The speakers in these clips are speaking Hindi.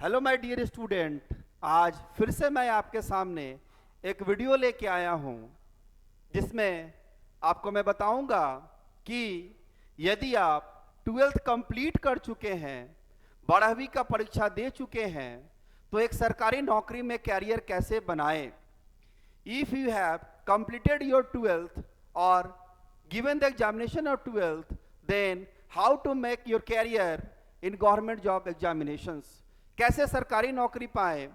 हेलो माय डियर स्टूडेंट, आज फिर से मैं आपके सामने एक वीडियो लेके आया हूँ जिसमें आपको मैं बताऊंगा कि यदि आप 12th कंप्लीट कर चुके हैं, 12वीं का परीक्षा दे चुके हैं, तो एक सरकारी नौकरी में कैरियर कैसे बनाएं। If you have completed your 12th or given the examination of 12th, then how to make your career in government job examinations। कैसे सरकारी नौकरी पाएं,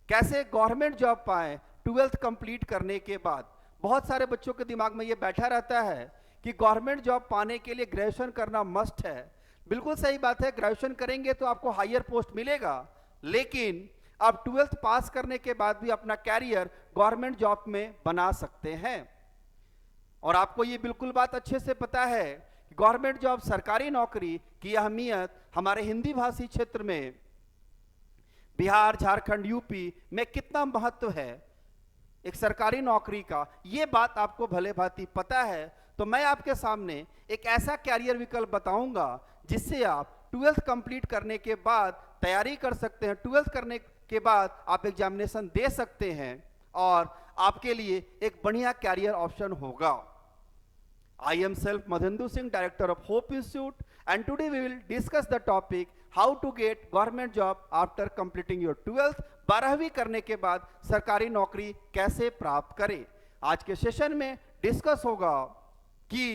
कैसे गवर्नमेंट जॉब पाएं 12th कंप्लीट करने के बाद। बहुत सारे बच्चों के दिमाग में ये बैठा रहता है कि गवर्नमेंट जॉब पाने के लिए ग्रेजुएशन करना मस्ट है। बिल्कुल सही बात है, ग्रेजुएशन करेंगे तो आपको हायर पोस्ट मिलेगा, लेकिन आप 12th पास करने के बाद भी अपना कैरियर गवर्नमेंट जॉब में बना सकते हैं। और आपको ये बिल्कुल बात अच्छे से पता है कि गवर्नमेंट जॉब, सरकारी नौकरी की अहमियत हमारे हिंदी भाषी क्षेत्र में, बिहार, झारखंड, यूपी में कितना महत्व है एक सरकारी नौकरी का, ये बात आपको भले भांति पता है। तो मैं आपके सामने एक ऐसा कैरियर विकल्प बताऊंगा जिससे आप 12th कंप्लीट करने के बाद तैयारी कर सकते हैं, 12th करने के बाद आप एग्जामिनेशन दे सकते हैं और आपके लिए एक बढ़िया कैरियर ऑप्शन होगा। I am self Madhendu Singh, director of Hope Institute, and today we will discuss the topic how to get government job after completing your 12th। 12वीं करने के बाद सरकारी नौकरी कैसे प्राप्त करें। आज के सेशन में डिस्कस होगा कि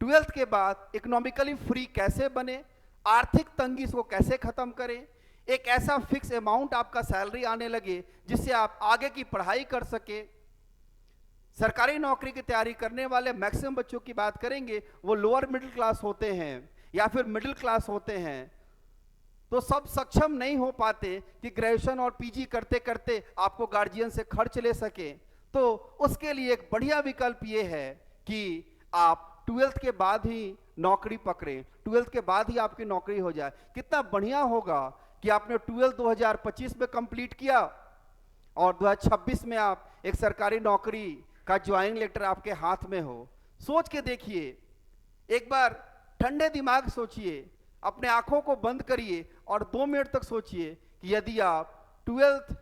12th के बाद इकोनॉमिकली फ्री कैसे बने, आर्थिक तंगी को कैसे खत्म करें, एक ऐसा फिक्स अमाउंट आपका सैलरी आने लगे जिससे आप आगे की पढ़ाई कर सके। सरकारी नौकरी की तैयारी करने वाले मैक्सिमम बच्चों की बात करेंगे, वो लोअर मिडिल क्लास होते हैं या फिर मिडिल क्लास होते हैं, तो सब सक्षम नहीं हो पाते कि ग्रेजुएशन और पीजी करते करते आपको गार्जियन से खर्च ले सके। तो उसके लिए एक बढ़िया विकल्प ये है कि आप 12th के बाद ही नौकरी पकड़ें, 12th के बाद ही आपकी नौकरी हो जाए। कितना बढ़िया होगा कि आपने 12th 2025 में कंप्लीट किया और 2026 में आप एक सरकारी नौकरी का ज्वाइनिंग लेटर आपके हाथ में हो। सोच के देखिए, एक बार ठंडे दिमाग सोचिए, अपने आंखों को बंद करिए और 2 मिनट तक सोचिए कि यदि आप 12th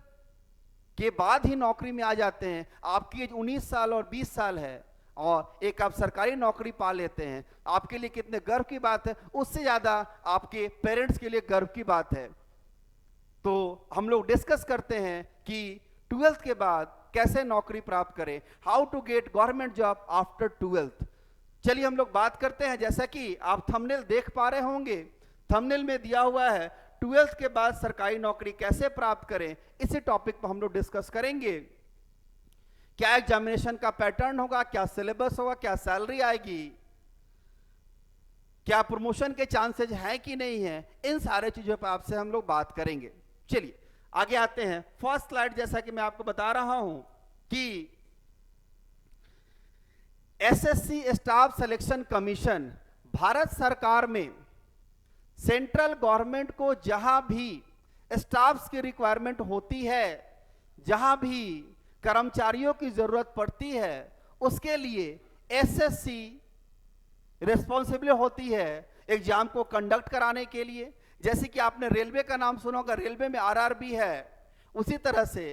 के बाद ही नौकरी में आ जाते हैं, आपकी एज 19 साल और 20 साल है और एक आप सरकारी नौकरी पा लेते हैं, आपके लिए कितने गर्व की बात है। उससे ज्यादा आपके पेरेंट्स के लिए गर्व की बात है। तो हम लोग डिस्कस करते हैं कि 12th के बाद कैसे नौकरी प्राप्त करें, how to get government job after 12th। चलिए हम लोग बात करते हैं। जैसा कि आप थंबनेल देख पा रहे होंगे, थंबनेल में दिया हुआ है 12th के बाद सरकारी नौकरी कैसे प्राप्त करें। इसी टॉपिक पर हम लोग डिस्कस करेंगे। क्या एग्जामिनेशन का पैटर्न होगा, क्या सिलेबस होगा, क्या सैलरी आएगी, क्या प्रमोशन के चांसेस हैं कि नहीं है, इन सारे चीजों पर आपसे हम लोग बात करेंगे। चलिए आगे आते हैं। फर्स्ट स्लाइड, जैसा कि मैं आपको बता रहा हूं कि SSC staff selection commission Bharat सरकार में सेंट्रल गवर्नमेंट को जहां भी स्टाफ्स की रिक्वायरमेंट होती है, जहां भी कर्मचारियों की जरूरत पड़ती है, उसके लिए एसएससी रिस्पॉन्सिबल होती है एग्जाम को कंडक्ट कराने के लिए। जैसे कि आपने रेलवे का नाम सुना होगा, रेलवे में आरआरबी है, उसी तरह से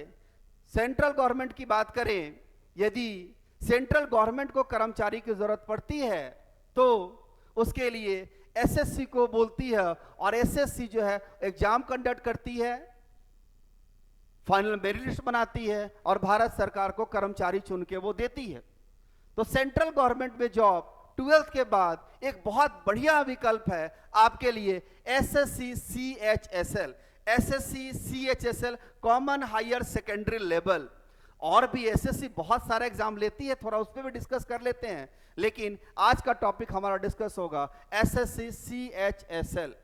सेंट्रल गवर्नमेंट की बात करें, यदि सेंट्रल गवर्नमेंट को कर्मचारी की जरूरत पड़ती है तो उसके लिए एसएससी को बोलती है और एसएससी जो है एग्जाम कंडक्ट करती है, फाइनल मेरिट लिस्ट बनाती है और भारत सरकार को कर्मचारी चुन के वो देती है। तो सेंट्रल गवर्नमेंट में जॉब 12th के बाद एक बहुत बढ़िया विकल्प है आपके लिए SSC CHSL, SSC CHSL common higher secondary level. और भी एसएससी बहुत सारे एग्जाम लेती है, थोड़ा उस पर भी डिस्कस कर लेते हैं, लेकिन आज का टॉपिक हमारा डिस्कस होगा एसएससी सीएचएसएल।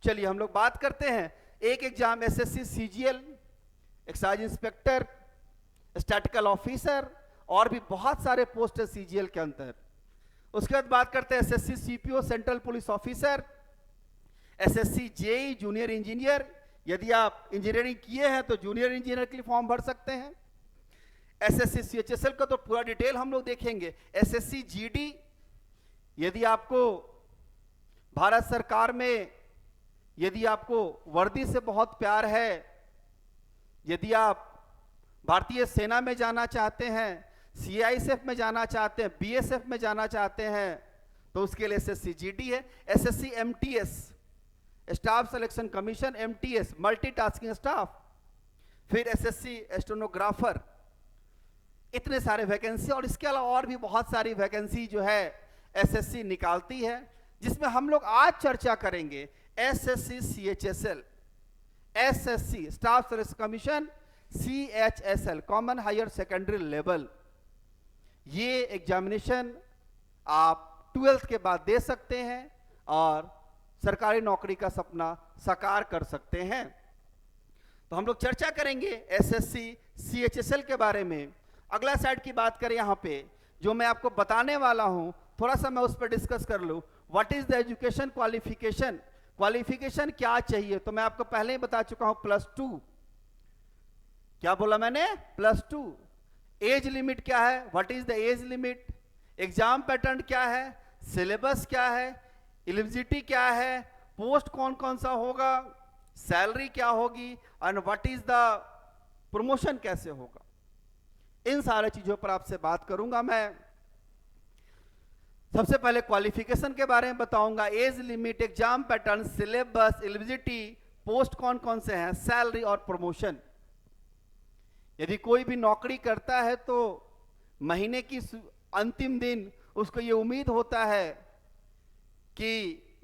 चलिए हम लोग बात करते हैं। एक exam SSC CGL, excise inspector, statistical officer, और भी बहुत सारे पोस्ट है सीजीएल के अंदर। उसके बाद बात करते हैं SSC CPO, central police officer, SSC JE junior engineer. यदि आप इंजीनियरिंग किए हैं तो जूनियर इंजीनियर के लिए फॉर्म भर सकते हैं। एसएससी सीएचएसएल का तो पूरा डिटेल हम लोग देखेंगे। एसएससी जीडी, यदि आपको भारत सरकार में यदि आपको वर्दी से बहुत प्यार है, यदि आप भारतीय सेना में जाना चाहते हैं, सीआईएसएफ में जाना चाहते हैं, बीएसएफ में जाना चाहते हैं, तो उसके लिए एसएससी जीडी है, SSC MTS staff selection commission, MTS multitasking staff, फिर एसएससी स्टेनोग्राफर, इतने सारे वैकेंसी, और इसके अलावा और भी बहुत सारी वैकेंसी जो है एसएससी निकालती है, जिसमें हम लोग आज चर्चा करेंगे SSC CHSL, SSC staff selection commission, CHSL common higher secondary level. ये एग्जामिनेशन आप 12th के बाद दे सकते हैं और सरकारी नौकरी का सपना साकार कर सकते हैं। तो हम लोग चर्चा करेंगे एसएससी सीएचएसएल के बारे में। अगला साइड की बात करें, यहाँ पे जो मैं आपको बताने वाला हूं, थोड़ा सा मैं उस पर डिस्कस कर लूं। What is the education qualification, qualification क्या चाहिए? तो मैं आपको पहले ही बता चुका हूं, +2। क्या बोला मैंने? +2। एज लिमिट क्या है? What is the age limit? Exam pattern क्या है? सिलेबस क्या है? एलिजिबिलिटी क्या है? पोस्ट कौन कौन सा होगा? सैलरी क्या होगी? And what is the promotion कैसे होगा? इन सारे चीजों पर आपसे बात करूंगा मैं। सबसे पहले क्वालिफिकेशन के बारे में बताऊंगा, age limit, exam pattern, syllabus, eligibility, post कौन कौन से हैं, सैलरी और प्रमोशन। यदि कोई भी नौकरी करता है तो महीने की अंतिम दिन उसको ये उम्मीद होता है कि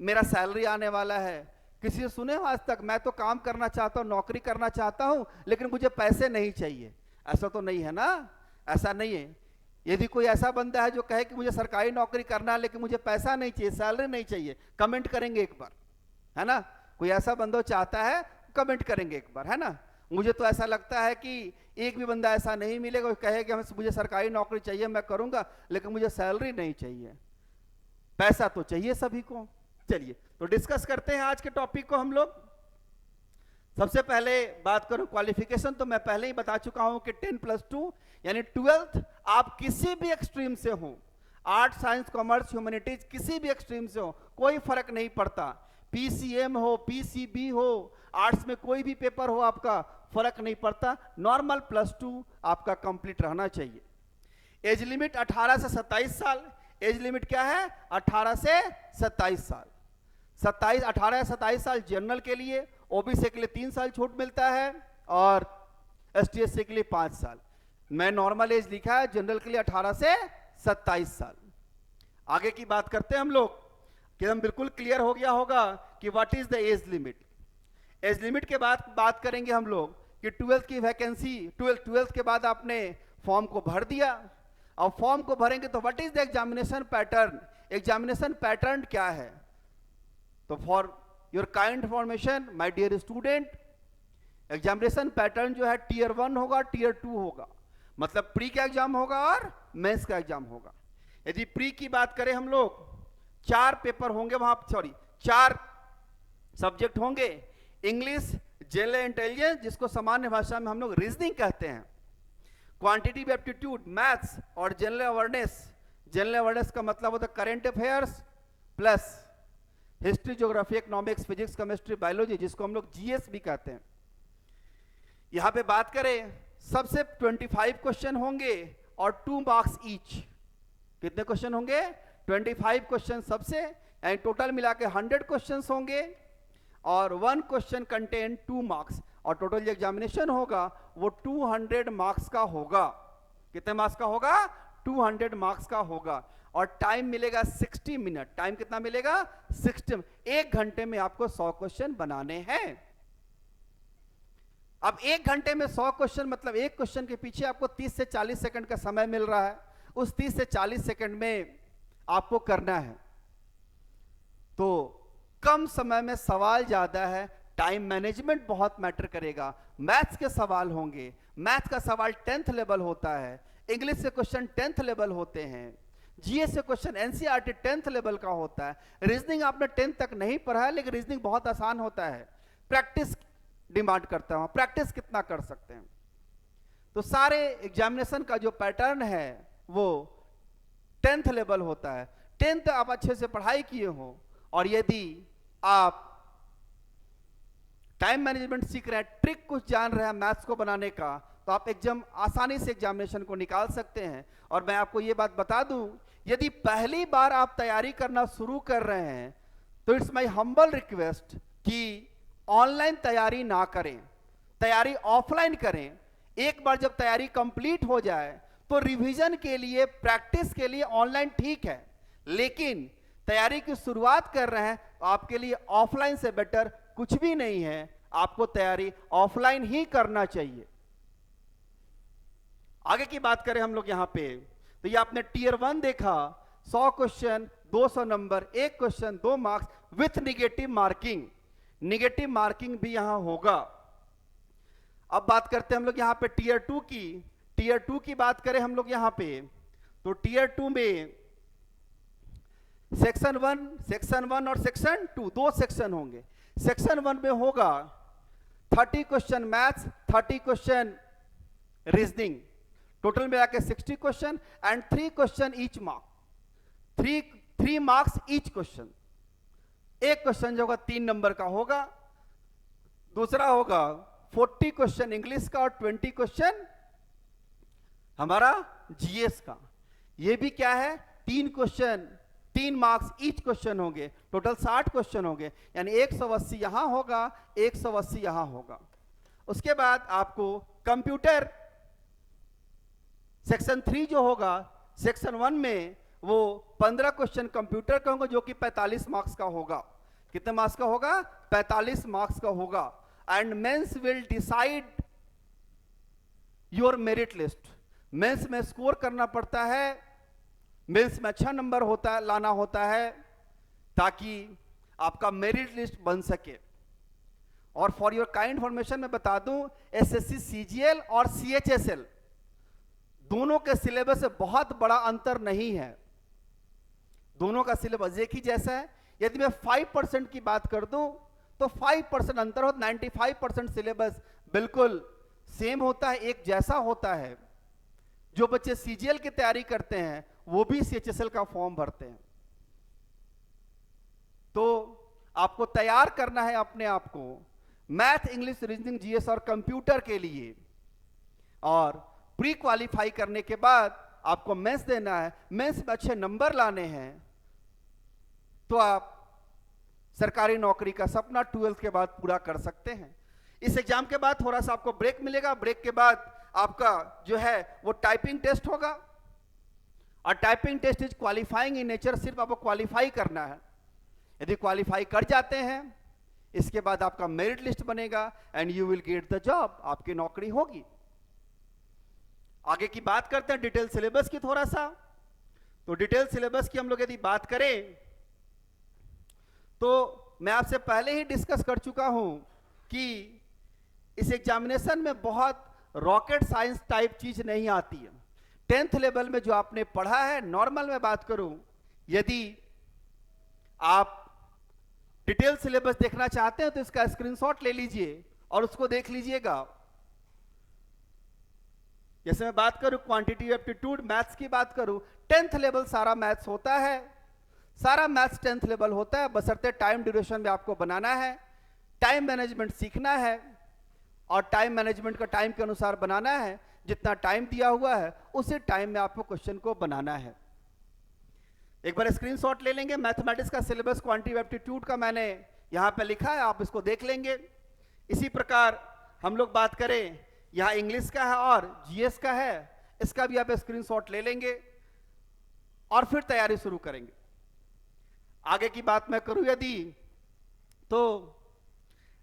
मेरा सैलरी आने वाला है। किसी से सुने हो आज तक, मैं तो काम करना चाहता हूं, नौकरी करना चाहता हूं, लेकिन मुझे पैसे नहीं चाहिए? ऐसा तो नहीं है ना, ऐसा नहीं है। यदि कोई ऐसा बंदा है जो कहे कि मुझे सरकारी नौकरी करना है लेकिन मुझे पैसा नहीं चाहिए, सैलरी नहीं चाहिए, कमेंट करेंगे एक बार, है ना? कोई ऐसा बंदा चाहता है, कमेंट करेंगे एक बार, है ना? मुझे तो ऐसा लगता है कि एक भी बंदा ऐसा नहीं मिलेगा कहे कि मुझे सरकारी नौकरी चाहिए, मैं करूंगा, लेकिन मुझे सैलरी नहीं चाहिए। पैसा तो चाहिए सभी को। चलिए तो डिस्कस करते हैं आज के टॉपिक को हम लोग। सबसे पहले बात करूं क्वालिफिकेशन, तो मैं पहले ही बता चुका हूं कि 10+2 यानी 12th आप किसी भी एक्सट्रीम से हो, आर्ट, साइंस, कॉमर्स, ह्यूमैनिटीज, किसी भी एक्सट्रीम से हो, कोई फर्क नहीं पड़ता। पीसीएम हो, पीसीबी हो, आर्ट्स में कोई भी पेपर हो, आपका फर्क नहीं पड़ता। नॉर्मल +2 आपका कंप्लीट रहना चाहिए। एज लिमिट 18 से 27 साल। एज लिमिट क्या है? 18 से 27 साल। 18 से 27 साल जनरल के लिए, ओबीसी के लिए 3 साल छूट मिलता है और एसटी/एससी के लिए 5 साल। मैं नॉर्मल एज लिखा है, जनरल के लिए 18 से 27 साल। आगे की बात करते हैं हम लोग, कि हम बिल्कुल क्लियर हो गया होगा कि what is the age limit. Age limit के बाद बात करेंगे हम लोग कि 12th की वैकेंसी, 12th के बाद आपने फॉर्म को भर दिया, और फॉर्म को भरेंगे तो what is the examination pattern. Examination pattern क्या है? तो for your kind information my dear student, examination pattern जो है टीयर 1 होगा, टीयर 2 होगा, मतलब प्री का एग्जाम होगा और मेंस का एग्जाम होगा। यदि प्री की बात करें हम लोग, 4 पेपर होंगे वहां, 4 सब्जेक्ट होंगे। इंग्लिश, जनरल इंटेलिजेंस जिसको सामान्य भाषा में हम लोग रीजनिंग कहते हैं, क्वांटिटेटिव एप्टीट्यूड, मैथ्स और जनरल अवेयरनेस। जनरल अवेयरनेस का मतलब होता है current affairs plus history, geography, economics, physics, chemistry, biology, जिसको हम लोग जीएस भी कहते हैं। यहां पे बात करें, सबसे 25 क्वेश्चन होंगे और 2 मार्क्स ईच। कितने क्वेश्चन होंगे? 25 क्वेश्चन सबसे, यानी टोटल मिला के 100 क्वेश्चन होंगे और 1 क्वेश्चन कंटेन 2 मार्क्स, और टोटल जो एग्जामिनेशन होगा वो 200 मार्क्स का होगा। कितने मार्क्स का होगा? 200 मार्क्स का होगा। और टाइम मिलेगा 60 मिनट। टाइम कितना मिलेगा? 60। 1 घंटे में आपको 100 क्वेश्चन बनाने हैं। अब 1 घंटे में 100 क्वेश्चन, मतलब एक क्वेश्चन के पीछे आपको 30 से 40 सेकंड का समय मिल रहा है। उस 30 से 40 सेकंड में आपको करना है। तो कम समय में सवाल ज्यादा है, टाइम मैनेजमेंट बहुत मैटर करेगा। मैथ्स के सवाल होंगे, मैथ्स का सवाल 10th लेवल होता है, इंग्लिश से क्वेश्चन 10th लेवल होते हैं, जीएस से क्वेश्चन एनसीईआरटी 10th लेवल का होता है। रीजनिंग आपने 10th तक नहीं पढ़ा है, लेकिन रीजनिंग बहुत आसान होता है। प्रैक्टिस डिमांड करता है, प्रैक्टिस कितना कर सकते हैं। तो सारे एग्जामिनेशन का जो पैटर्न है वो 10th लेवल होता है। 10th आप अच्छे से पढ़ाई किए हो, और यदि आप टाइम मैनेजमेंट सीख रहे हैं, ट्रिक कुछ जान रहे हैं मैथ्स को बनाने का, तो आप एग्जाम आसानी से एग्जामिनेशन को निकाल सकते हैं। और मैं आपको ये बात बता दूं, यदि पहली बार आप तैयारी करना शुरू कर रहे हैं तो इट्स माय हम्बल रिक्वेस्ट कि ऑनलाइन तैयारी ना करें, तैयारी ऑफलाइन करें। एक बार जब तैयारी कंप्लीट हो जाए तो रिवीजन के लिए, प्रैक्टिस के लिए ऑनलाइन ठीक है, लेकिन तैयारी की शुरुआत कर रहे हैं तो आपके लिए ऑफलाइन से बेटर कुछ भी नहीं है। आपको तैयारी ऑफलाइन ही करना चाहिए। आगे की बात करें हम लोग यहां पे, तो ये आपने टीयर 1 देखा, 100 क्वेश्चन 200 नंबर, एक question 2 marks with negative marking. Negative marking भी यहां होगा। अब बात करते हैं हम लोग यहां पे टीयर 2 की। टीयर 2 की बात करें हम लोग यहां पे, तो टीयर 2 में सेक्शन 1 और सेक्शन 2 दो सेक्शन होंगे। सेक्शन 1 में होगा 30 question maths, 30 question reasoning, total में आके 60 question and 3 question each mark, 3 marks each question. एक क्वेश्चन जो होगा 3 नंबर का होगा, दूसरा होगा 40 क्वेश्चन इंग्लिश का और 20 क्वेश्चन हमारा जीएस का। ये भी क्या है, 3 क्वेश्चन 3 मार्क्स ईच क्वेश्चन होंगे, टोटल 60 क्वेश्चन होंगे, यानी 180 यहां होगा, 180 यहां होगा। उसके बाद आपको कंप्यूटर सेक्शन 3 जो होगा, सेक्शन 1 में वो 15 क्वेश्चन कंप्यूटर का होगा जो कि 45 मार्क्स का होगा। कितने मार्क्स का होगा, 45 मार्क्स का होगा। And mains will decide your merit list. Mains में स्कोर करना पड़ता है, मेंस में अच्छा नंबर होता है, लाना होता है ताकि आपका मेरिट लिस्ट बन सके। और फॉर योर काइंड इंफॉर्मेशन मैं बता दूं, एसएससी सीजीएल और सीएचएसएल दोनों के सिलेबस से बहुत बड़ा अंतर नहीं है, दोनों का सिलेबस एक ही जैसा है। यदि मैं 5% की बात कर दूं तो 5% अंतर हो, 95% सिलेबस बिल्कुल सेम होता है, एक जैसा होता है। जो बच्चे सीजीएल की तैयारी करते हैं वो भी सीएचएसएल का फॉर्म भरते हैं। तो आपको तैयार करना है अपने आप को मैथ, इंग्लिश, रीजनिंग, जीएस और कंप्यूटर के लिए, और प्री क्वालिफाई करने के बाद आपको मेंस देना है। मेंस में अच्छे नंबर लाने हैं तो आप सरकारी नौकरी का सपना 12th के बाद पूरा कर सकते हैं। इस एग्जाम के बाद थोड़ा सा आपको ब्रेक मिलेगा, ब्रेक के बाद आपका जो है वो टाइपिंग टेस्ट होगा, और typing test is qualifying in nature, सिर्फ आपको क्वालिफाई करना है। यदि क्वालिफाई कर जाते हैं, इसके बाद आपका मेरिट लिस्ट बनेगा and you will get the job, आपकी नौकरी होगी। आगे की बात करते हैं डिटेल सिलेबस की थोड़ा सा। तो डिटेल सिलेबस की हम लोग यदि बात करें तो मैं आपसे पहले ही डिस्कस कर चुका हूं कि इस एग्जामिनेशन में बहुत रॉकेट साइंस टाइप चीज नहीं आती है। 10th लेवल में जो आपने पढ़ा है, नॉर्मल में बात करूं, यदि आप डिटेल सिलेबस देखना चाहते हैं तो इसका स्क्रीनशॉट ले लीजिए और उसको देख लीजिएगा। जैसे मैं बात करूं क्वांटिटी एप्टीट्यूड मैथ्स की बात करूं, 10th लेवल सारा मैथ्स होता है, सारा मैथ्स 10th लेवल होता है, बशर्ते टाइम ड्यूरेशन में आपको बनाना है, टाइम मैनेजमेंट सीखना है और टाइम मैनेजमेंट का टाइम के अनुसार बनाना है। जितना टाइम दिया हुआ है उसी टाइम में आपको क्वेश्चन को बनाना है। एक बार स्क्रीनशॉट ले लेंगे। मैथमेटिक्स का सिलेबस क्वांटिटी एप्टीट्यूड का मैंने यहां पे लिखा है, आप इसको देख लेंगे। इसी प्रकार हम लोग बात करें, यहां इंग्लिश का है और जीएस का है, इसका भी आप स्क्रीनशॉट ले लेंगे और फिर तैयारी शुरू करेंगे। आगे की बात मैं करूं यदि, तो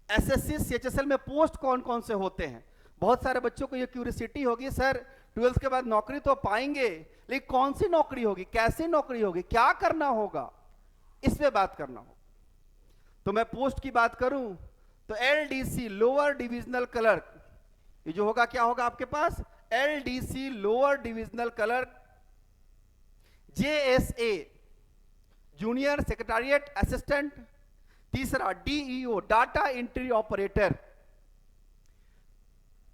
एसएससी सीएचएसएल में पोस्ट कौन कौन से होते हैं, बहुत सारे बच्चों को ये क्यूरियोसिटी होगी, सर 12th के बाद नौकरी तो पाएंगे, लेकिन कौन सी नौकरी होगी, कैसी नौकरी होगी, क्या करना होगा, इस पे बात करना होगा। तो मैं पोस्ट की बात करूं तो एलडीसी लोअर डिविजनल क्लर्क, ये जो होगा क्या होगा आपके पास, LDC lower divisional clerk, JSA junior secretariat assistant, तीसरा डीईओ डाटा एंट्री ऑपरेटर।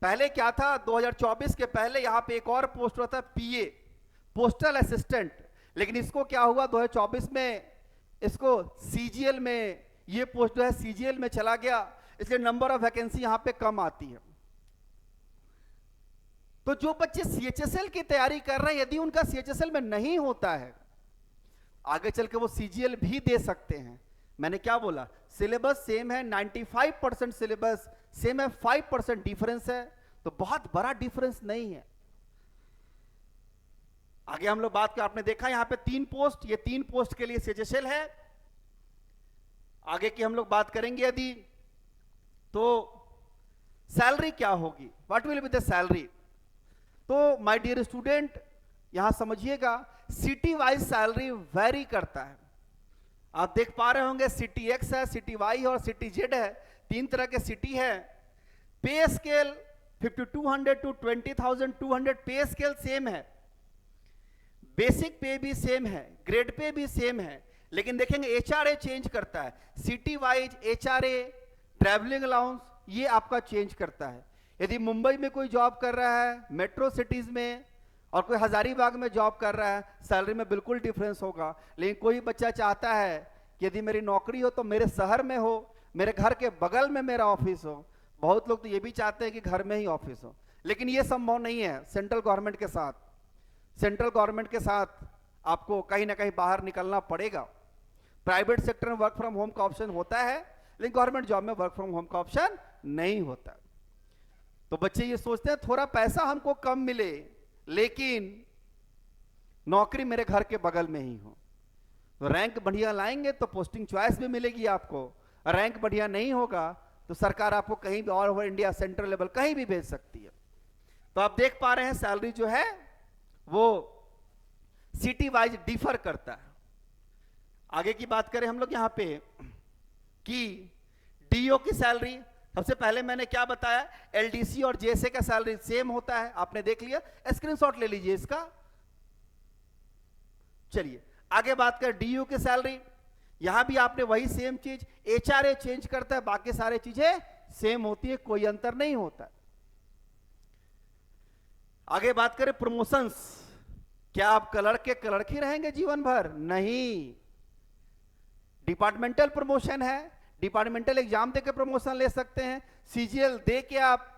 पहले क्या था, 2024 के पहले यहां पे एक और पोस्ट हुआ था पीए, पोस्टल असिस्टेंट, लेकिन इसको क्या हुआ 2024 में इसको सीजीएल में, ये पोस्ट जो है सीजीएल में चला गया इसलिए नंबर ऑफ वैकेंसी यहां पे कम आती है। तो जो बच्चे CHSL की तैयारी कर रहे हैं, यदि उनका CHSL में नहीं होता है, आगे चल के वो CGL भी दे सकते हैं। मैंने क्या बोला, सिलेबस सेम है, 95% सिलेबस सेम है, 5% डिफरेंस है, तो बहुत बड़ा डिफरेंस नहीं है। आगे हम लोग बात कर, आपने देखा यहां पे 3 पोस्ट, ये 3 पोस्ट के लिए CHSL है। आगे की हम लोग बात करेंगे यदि, तो सैलरी क्या होगी, what will be the salary. तो माय डियर स्टूडेंट, यहां समझिएगा सिटी वाइज सैलरी वेरी करता है। आप देख पा रहे होंगे सिटी एक्स है, सिटी वाई और सिटी जेड है, 3 तरह के सिटी है। पे स्केल 5200 टू 20,200 पे स्केल सेम है, बेसिक पे भी सेम है, ग्रेड पे भी सेम है, लेकिन देखेंगे HRA चेंज करता है। City wise HRA, travelling allowance, ये आपका चेंज करता है। यदि मुंबई में कोई जॉब कर रहा है, मेट्रो सिटीज में, और कोई हजारीबाग में जॉब कर रहा है, सैलरी में बिल्कुल डिफरेंस होगा। लेकिन कोई बच्चा चाहता है कि यदि मेरी नौकरी हो तो मेरे शहर में हो, मेरे घर के बगल में मेरा ऑफिस हो। बहुत लोग तो ये भी चाहते हैं कि घर में ही ऑफिस हो, लेकिन ये संभव नहीं है सेंट्रल गवर्नमेंट के साथ। सेंट्रल गवर्नमेंट के साथ आपको कहीं ना कहीं बाहर निकलना पड़ेगा। प्राइवेट सेक्टर में वर्क फ्रॉम होम का ऑप्शन होता है, लेकिन गवर्नमेंट जॉब में वर्क फ्रॉम होम का ऑप्शन नहीं होता। तो बच्चे ये सोचते हैं थोड़ा पैसा हमको कम मिले, लेकिन नौकरी मेरे घर के बगल में ही हो। तो रैंक बढ़िया लाएंगे तो पोस्टिंग चॉइस भी मिलेगी आपको, रैंक बढ़िया नहीं होगा तो सरकार आपको कहीं भी all over India central level कहीं भी भेज सकती है। तो आप देख पा रहे हैं सैलरी जो है वो सिटी वाइज डिफर करता है। आगे की बात करें हम लोग यहां पे कि डीओ की सैलरी, सबसे पहले मैंने क्या बताया, एलडीसी और जेएसए का सैलरी सेम होता है, आपने देख लिया, स्क्रीनशॉट ले लीजिए इसका। चलिए आगे बात करें डीयू की सैलरी, यहां भी आपने वही सेम चीज, एचआरए चेंज करता है, बाकी सारे चीजें सेम होती है, कोई अंतर नहीं होता। आगे बात करें प्रमोशंस, क्या आप क्लर्क ही रहेंगे जीवन भर? नहीं, डिपार्टमेंटल प्रमोशन है, डिपार्टमेंटल एग्जाम देके प्रमोशन ले सकते हैं, सीजीएल दे के आप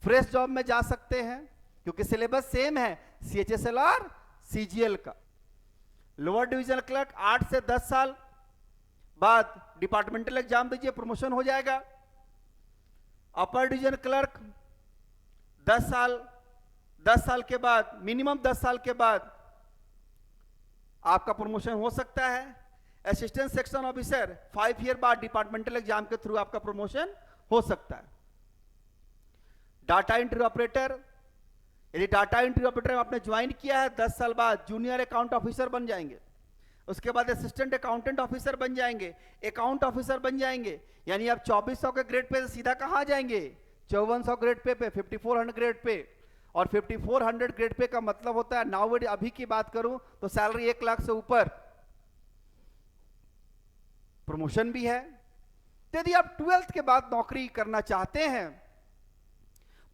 फ्रेश जॉब में जा सकते हैं, क्योंकि सिलेबस सेम है सीएचएसएल और सीजीएल का। लोअर डिवीजन क्लर्क 8 से 10 साल बाद डिपार्टमेंटल एग्जाम दीजिए, प्रमोशन हो जाएगा। अपर डिवीजन क्लर्क 10 साल के बाद, मिनिमम 10 साल के बाद आपका प्रमोशन हो सकता है। असिस्टेंट सेक्शन ऑफिसर 5 ईयर बाद डिपार्टमेंटल एग्जाम के थ्रू आपका प्रमोशन हो सकता है। डाटा एंट्री ऑपरेटर, यदि डाटा एंट्री ऑपरेटर आपने ज्वाइन किया है 10 साल बाद जूनियर अकाउंट ऑफिसर बन जाएंगे, उसके बाद असिस्टेंट अकाउंटेंट ऑफिसर बन जाएंगे, अकाउंट ऑफिसर बन जाएंगे, यानी आप 2400 के ग्रेड पे सीधा कहां जाएंगे? 5400 ग्रेड पे 5400 ग्रेड पे। और 5400 ग्रेड पे का मतलब होता है, नाउ अभी की बात करूं तो सैलरी 1 लाख से ऊपर, प्रमोशन भी है। तो यदि आप 12th के बाद नौकरी करना चाहते हैं,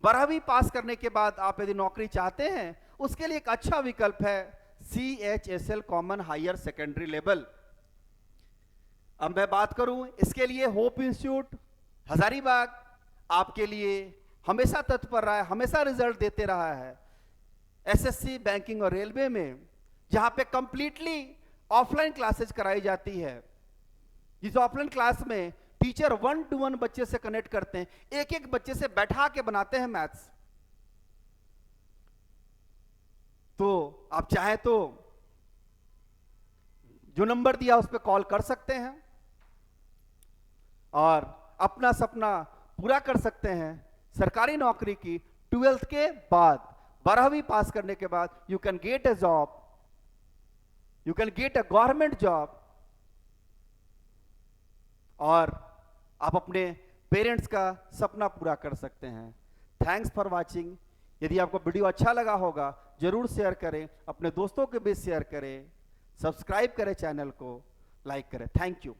12वीं पास करने के बाद आप यदि नौकरी चाहते हैं, उसके लिए एक अच्छा विकल्प है CHSL common higher secondary level. अब मैं बात करूं इसके लिए, होप इंस्टीट्यूट हजारीबाग आपके लिए हमेशा तत्पर रहा है, हमेशा रिजल्ट देते रहा है। एसएससी, बैंकिंग और रेलवे में जहां पे कंप्लीटली ऑफलाइन क्लासेज कराई जाती है, जिस ऑफलाइन क्लास में टीचर 1-to-1 बच्चे से कनेक्ट करते हैं, एक एक बच्चे से बैठा के बनाते हैं मैथ्स। तो आप चाहे तो जो नंबर दिया उस पर कॉल कर सकते हैं और अपना सपना पूरा कर सकते हैं सरकारी नौकरी की। 12th के बाद, 12वीं पास करने के बाद you can get a job, you can get a government job, और आप अपने पेरेंट्स का सपना पूरा कर सकते हैं। Thanks for watching. यदि आपको वीडियो अच्छा लगा होगा जरूर शेयर करें, अपने दोस्तों के बीच शेयर करें, सब्सक्राइब करें, चैनल को लाइक करें। Thank you.